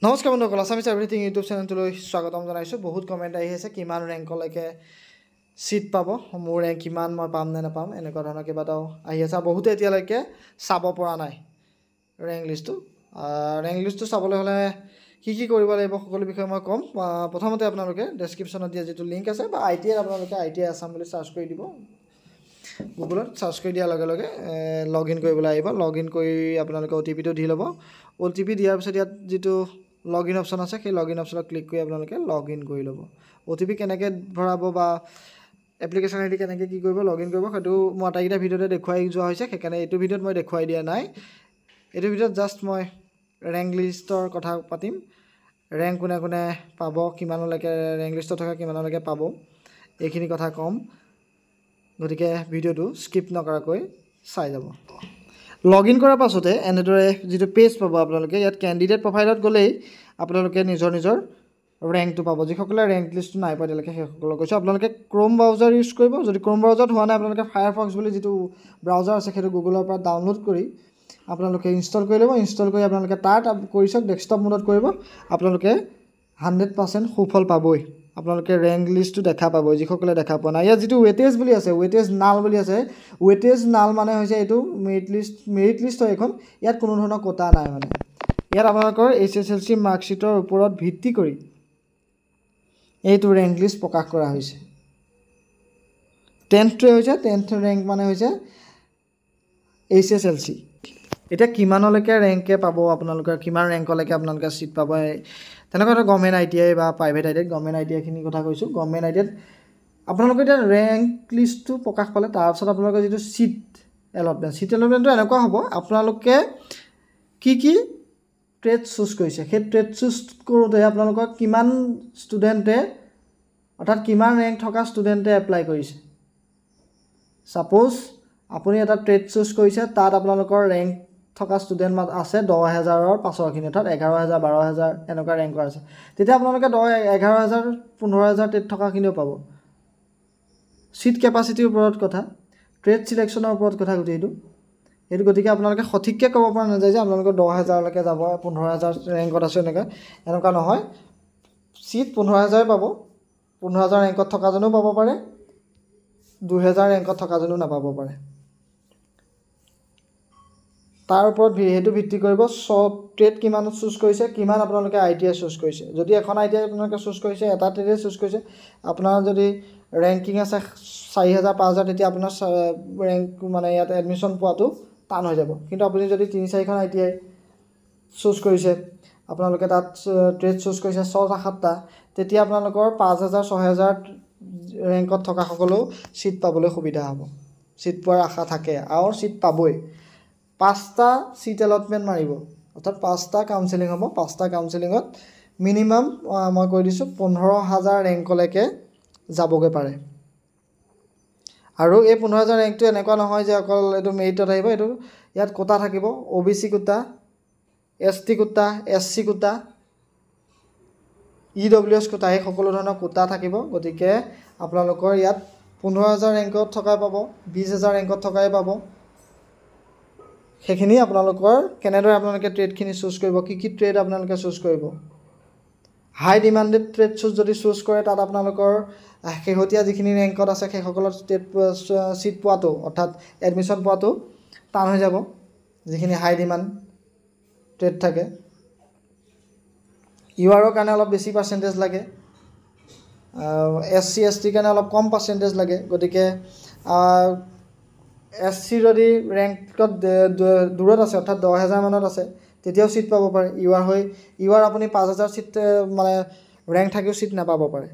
নমস্কাৰ বন্ধুসকল, Assamese everything YouTube চেনেলটোলৈ স্বাগতম জনাইছোঁ। বহুত কমেণ্ট আহি আছে কিমান ৰেংকলৈকে ছিট পাব, মোৰ ৰেংক কিমান, মই পাম নে নাপাম, এনেকুৱা ধৰণৰ কেইবাটাও আহি আছে। বহুতে এতিয়ালৈকে চাব পৰা নাই ৰেংক লিষ্টটো চাবলৈ হ'লে কি কৰিব লাগিব সকলো বিষয়ে মই ক'ম। প্ৰথমতে আপোনালোকে ডেছক্ৰিপশ্যনত দিয়া যিটো লিংক আছে বা ITI আপোনালোকে ITI আছাম বুলি চাৰ্চ কৰি দিব। গুগলত চাৰ্চ কৰি দিয়াৰ লগে লগে লগ ইন কৰিবলৈ আহিব। লগ ইন কৰি আপোনালোকে OTPটো দি ল'ব। OTP দিয়াৰ পিছত ইয়াত যিটো লগ ইন অপশ্যন আছে, সেই লগ ইন অপশ্যনত ক্লিক কৰি আপোনালোকে লগ ইন কৰি ল'ব। OTP কেনেকৈ ভৰাব বা এপ্লিকেশ্যন ID কেনেকৈ কি কৰিব, লগ ইন কৰিব, সেইটো মই আটাইকেইটা ভিডিঅ'তে দেখুৱাই যোৱা হৈছে। সেইকাৰণে এইটো ভিডিঅ'ত মই দেখুৱাই দিয়া নাই। এইটো ভিডিঅ'ত জাষ্ট মই ৰেংক লিষ্টৰ কথা পাতিম। ৰেংক কোনে কোনে পাব, কিমানলৈকে ৰেংক লিষ্টত থকা কিমানলৈকে পাব, এইখিনি কথা ক'ম। গতিকে ভিডিঅ'টো স্কিপ নকৰাকৈ চাই যাব। লগ ইন কৰাৰ পাছতে এনেদৰে যিটো পেজ পাব আপোনালোকে, ইয়াত কেণ্ডিডেট প্ৰফাইলত গ'লেই আপোনালোকে নিজৰ ৰেংকটো পাব। যিসকলে ৰেংক লিষ্টটো নাই পোৱা এতিয়ালৈকে সেইসকলক কৈছোঁ, আপোনালোকে ক্ৰ'ম ব্ৰাউজাৰ ইউজ কৰিব। যদি ক্ৰ'ম ব্ৰাউজাৰত হোৱা নাই, আপোনালোকে ফায়াৰফক্স বুলি যিটো ব্ৰাউজাৰ আছে সেইটো গুগলৰ পৰা ডাউনলোড কৰি আপোনালোকে ইনষ্টল কৰি ল'ব। ইনষ্টল কৰি আপোনালোকে তাত কৰি চাওক, ডেস্কটপ মোডত কৰিব। আপোনালোকে 100% সুফল পাবই। আপোনালোকে ৰেংক লিষ্টটো দেখা পাব যিসকলে দেখা পোৱা নাই। ইয়াত যিটো ৱেটেজ বুলি আছে, ৱেটেজ নাল বুলি আছে, ৱেটেজ নাল মানে হৈছে এইটো মেৰিট লিষ্ট হয় এইখন। ইয়াত কোনো ধৰণৰ কোটা নাই। মানে ইয়াত আপোনালোকৰ SSLC মাৰ্কশ্বিটৰ ওপৰত ভিত্তি কৰি এইটো ৰেংক লিষ্ট প্ৰকাশ কৰা হৈছে। 10th ৰেংক মানে হৈছে SSLC। এতিয়া কিমানলৈকে ৰেংকে পাব আপোনালোকে, কিমান ৰেংকলৈকে আপোনালোকে ছিট পাব, তেনেকুৱা এটা গভৰ্ণমেণ্ট ITI বা প্ৰাইভেট ITI, গভৰ্ণমেণ্ট ITIখিনিৰ কথা কৈছোঁ। গভৰ্ণমেণ্ট ITIত আপোনালোকে এতিয়া ৰেংক লিষ্টটো প্ৰকাশ পালে, তাৰপিছত আপোনালোকৰ যিটো ছিট এলটমেণ্টটো এনেকুৱা হ'ব, আপোনালোকে কি ট্ৰেড চুজ কৰিছে, সেই ট্ৰেড চুজ কৰোঁতে আপোনালোকক কিমান ষ্টুডেণ্টে, অৰ্থাৎ কিমান ৰেংক থকা ষ্টুডেণ্টে এপ্লাই কৰিছে। ছাপ'জ আপুনি এটা ট্ৰেড চুজ কৰিছে, তাত আপোনালোকৰ ৰেংক থকা ষ্টুডেণ্ট আছে 10,000ৰ পাছৰখিনি, অৰ্থাৎ 11,000, 12,000 এনেকুৱা ৰেংকৰ আছে। তেতিয়া আপোনালোকে 11,000, 15,000 ট্ৰেড থকাখিনিও পাব। ছিট কেপাচিটিৰ ওপৰত কথা, ট্ৰেড ছিলেকশ্যনৰ ওপৰত কথা গোটেইটো। গতিকে আপোনালোকে সঠিককৈ ক'ব পৰা নাযায় যে আপোনালোকৰ 10,000লৈকে যাব, 15,000 ৰেংকত আছে এনেকুৱা নহয়। ছিট 15,000 পাব, 15,000 ৰেংকত থকাজনেও পাব পাৰে, 2,000 ৰেংকত থকাজনেও নাপাব পাৰে। তাৰ ওপৰত সেইটো ভিত্তি কৰিব ট্ৰেড কিমান চুজ কৰিছে, কিমান আপোনালোকে ITI চুজ কৰিছে। যদি এখন ITI আপোনালোকে চুজ কৰিছে, এটা ট্ৰেডে চুজ কৰিছে, আপোনাৰ যদি ৰেংকিং আছে 4,000, 5,000, তেতিয়া আপোনাৰ ৰেংক মানে ইয়াত এডমিশ্যন পোৱাটো টান হৈ যাব। কিন্তু আপুনি যদি 3-4খন ITI চুজ কৰিছে, আপোনালোকে তাত ট্ৰেড চুজ কৰিছে 6-7টা, তেতিয়া আপোনালোকৰ 5,000, 6,000 ৰেংকত থকা সকলেও ছিট পাবলৈ সুবিধা হ'ব। ছিট পোৱাৰ আশা থাকে আৰু ছিট পাবই। 5টা ছিট এলটমেণ্ট মাৰিব, অৰ্থাৎ 5টা কাউন্সেলিং হ'ব। 5টা কাউন্সেলিঙত মিনিমাম মই কৈ দিছোঁ 15,000 ৰেংকলৈকে যাবগৈ পাৰে। আৰু এই 15,000 ৰেংকটো এনেকুৱা নহয় যে অকল এইটো মেৰিটত আহিব, এইটো ইয়াত কোটা থাকিব। OBC quota, ST quota, SC quota, EWS quota, এই সকলো ধৰণৰ কোটা থাকিব। গতিকে আপোনালোকৰ ইয়াত 15,000 ৰেংকত থকাই পাব, 20,000 ৰেংকত থকাই পাব। সেইখিনি আপোনালোকৰ কেনেদৰে আপোনালোকে ট্ৰেডখিনি চুজ কৰিব, কি ট্ৰেড আপোনালোকে চুজ কৰিব। হাই ডিমাণ্ডেড ট্ৰেড যদি চুজ কৰে, তাত আপোনালোকৰ শেহতীয়া যিখিনি ৰেংকত আছে সেইসকলৰ ছিট পোৱাটো, অৰ্থাৎ এডমিশ্যন পোৱাটো টান হৈ যাব, যিখিনি হাই ডিমাণ্ড ট্ৰেড থাকে। URৰ কাৰণে অলপ বেছি পাৰ্চেণ্টেজ লাগে, SC ST কাৰণে অলপ কম পাৰ্চেণ্টেজ লাগে। গতিকে SC যদি ৰেংকত দূৰত আছে, অৰ্থাৎ 10,000 মানত আছে, তেতিয়াও ছিট পাব পাৰে। UR আপুনি 5,000 ছিট মানে ৰেংক থাকিও ছিট নাপাব পাৰে।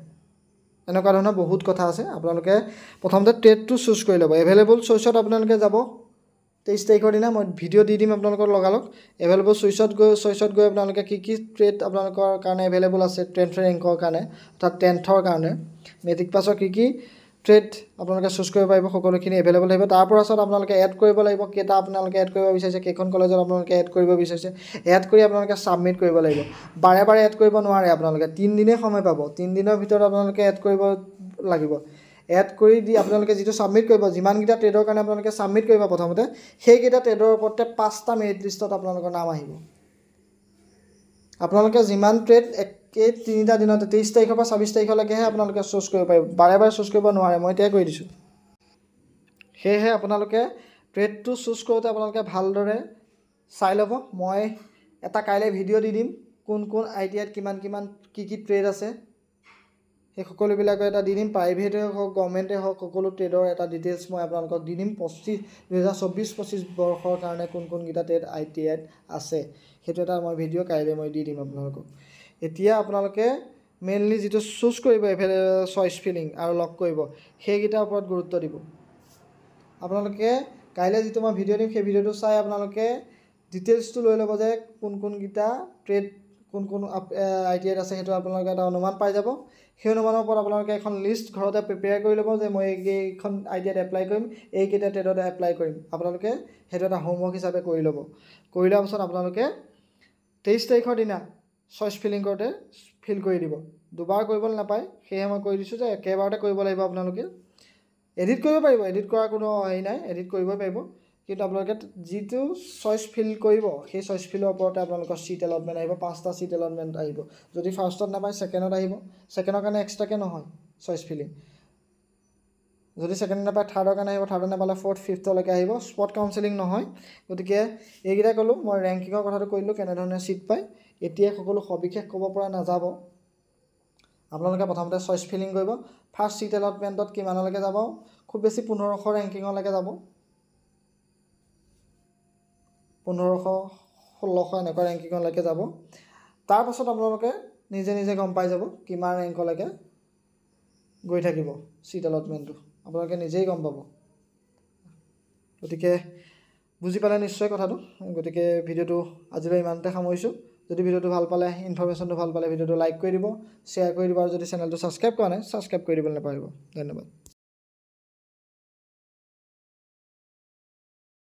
এনেকুৱা ধৰণৰ বহুত কথা আছে। আপোনালোকে প্ৰথমতে ট্ৰেডটো চুজ কৰি ল'ব। এভেইলেবল চইচত আপোনালোকে যাব 23 তাৰিখৰ দিনা, মই ভিডিঅ' দি দিম আপোনালোকৰ লগালগ। এভেইলেবল চইচত গৈ আপোনালোকে কি ট্ৰেড আপোনালোকৰ কাৰণে এভেইলেবল আছে 10th ৰেংকৰ কাৰণে, অৰ্থাৎ 10thৰ কাৰণে মেট্ৰিক পাছৰ কি ট্ৰেড আপোনালোকে চুজ কৰিব পাৰিব, সকলোখিনি এভেইলেবল আহিব। তাৰ পাছত আপোনালোকে এড কৰিব লাগিব, কেইটা আপোনালোকে এড কৰিব বিচাৰিছে, কেইখন কলেজত আপোনালোকে এড কৰিব বিচাৰিছে, এড কৰি আপোনালোকে ছাবমিট কৰিব লাগিব। বাৰে বাৰে এড কৰিব নোৱাৰে আপোনালোকে, 3 দিনেই সময় পাব। 3 দিনৰ ভিতৰত আপোনালোকে এড কৰিব লাগিব। এড কৰি দি আপোনালোকে যিটো ছাবমিট কৰিব, যিমানকেইটা ট্ৰেডৰ কাৰণে আপোনালোকে ছাবমিট কৰিব প্ৰথমতে, সেইকেইটা ট্ৰেডৰ ওপৰতে 5টা মেৰিট লিষ্টত আপোনালোকৰ নাম আহিব। আপোনালোকে যিমান ট্ৰেড একেই 3টা দিনতে 23 তাৰিখৰ পৰা 26 তাৰিখলৈকেহে আপোনালোকে চুজ কৰিব পাৰিব, বাৰে বাৰে চুজ কৰিব নোৱাৰে, মই এতিয়াই কৈ দিছোঁ। সেয়েহে আপোনালোকে ট্ৰেডটো চুজ কৰোঁতে আপোনালোকে ভালদৰে চাই ল'ব। মই এটা কাইলৈ ভিডিঅ' দি দিম, কোন কোন ITIত কিমান কিমান কি কি ট্ৰেড আছে সেই সকলোবিলাকৰ এটা দি দিম। প্ৰাইভেটে হওক গভৰ্ণমেণ্টে হওক সকলো ট্ৰেডৰ এটা ডিটেইলছ মই আপোনালোকক দি দিম। 2024-25 বৰ্ষৰ কাৰণে কোন কোনকেইটা ট্ৰেড ITIত আছে সেইটো এটা মই ভিডিঅ' কাইলৈ মই দি দিম আপোনালোকক। এতিয়া আপোনালোকে মেইনলি যিটো চুজ কৰিব চইচ ফিলিং আৰু লক কৰিব সেইকেইটাৰ ওপৰত গুৰুত্ব দিব। আপোনালোকে কাইলৈ যিটো মই ভিডিঅ' দিম সেই ভিডিঅ'টো চাই আপোনালোকে ডিটেইলছটো লৈ ল'ব যে কোন কোনকেইটা ট্ৰেড কোন কোন ITIত আছে সেইটো আপোনালোকে এটা অনুমান পাই যাব। সেই অনুমানৰ ওপৰত আপোনালোকে এখন লিষ্ট ঘৰতে প্ৰিপেয়াৰ কৰি ল'ব যে মই এইকেইখন ITIত এপ্লাই কৰিম, এইকেইটা ট্ৰেডত এপ্লাই কৰিম। আপোনালোকে সেইটো এটা হোমৱৰ্ক হিচাপে কৰি ল'ব। কৰি লোৱাৰ পাছত আপোনালোকে 23 তাৰিখৰ দিনা চইচ ফিলিং কৰোঁতে ফিল কৰি দিব। দুবাৰ কৰিবলৈ নাপায়, সেয়েহে মই কৈ দিছোঁ যে একেবাৰতে কৰিব লাগিব। আপোনালোকে এডিট কৰিব পাৰিব, এডিট কৰাৰ কোনো হেৰি নাই, এডিট কৰিবই পাৰিব, কিন্তু আপোনালোকে যিটো চইচ ফিল কৰিব সেই চইচ ফিলৰ ওপৰতে আপোনালোকৰ চিট এলটমেণ্ট আহিব। 5টা চিট এলটমেণ্ট আহিব। যদি ফাৰ্ষ্টত নাপায় ছেকেণ্ডত আহিব, ছেকেণ্ডৰ কাৰণে এক্সট্ৰাকৈ নহয় চইচ ফিলিং। যদি ছেকেণ্ড নাপায় থাৰ্ডৰ কাৰণে আহিব, থাৰ্ডত নাপালে 4th 5thলৈকে আহিব। স্পট কাউন্সেলিং নহয়। গতিকে এইকেইটাই ক'লোঁ, মই ৰেংকিঙৰ কথাটো কৈ দিলোঁ কেনেধৰণে চিট পায়। এতিয়াই সকলো সবিশেষ ক'ব পৰা নাযাব। আপোনালোকে প্ৰথমতে চইচ ফিলিং কৰিব। ফাৰ্ষ্ট চিট এলটমেণ্টত কিমানলৈকে যাব, খুব বেছি 1500 ৰেংকিঙলৈকে যাব, 1500 1600 এনেকুৱা ৰেংকিঙলৈকে যাব। তাৰপাছত আপোনালোকে নিজে নিজে গম পাই যাব কিমান ৰেংকলৈকে গৈ থাকিব চিট এলটমেণ্টটো, আপোনালোকে নিজেই গম পাব। গতিকে বুজি পালে নিশ্চয় কথাটো। গতিকে ভিডিঅ'টো আজিলৈ ইমানতে সামৰিছোঁ। যদি ভিডিঅ'টো ভাল পালে, ইনফৰমেশ্যনটো ভাল পালে ভিডিঅ'টো লাইক কৰি দিব, শ্বেয়াৰ কৰি দিব, আৰু যদি চেনেলটো ছাবস্ক্ৰাইব কৰা নাই ছাবস্ক্ৰাইব কৰি দিবলৈ নাপাহৰিব। ধন্যবাদ।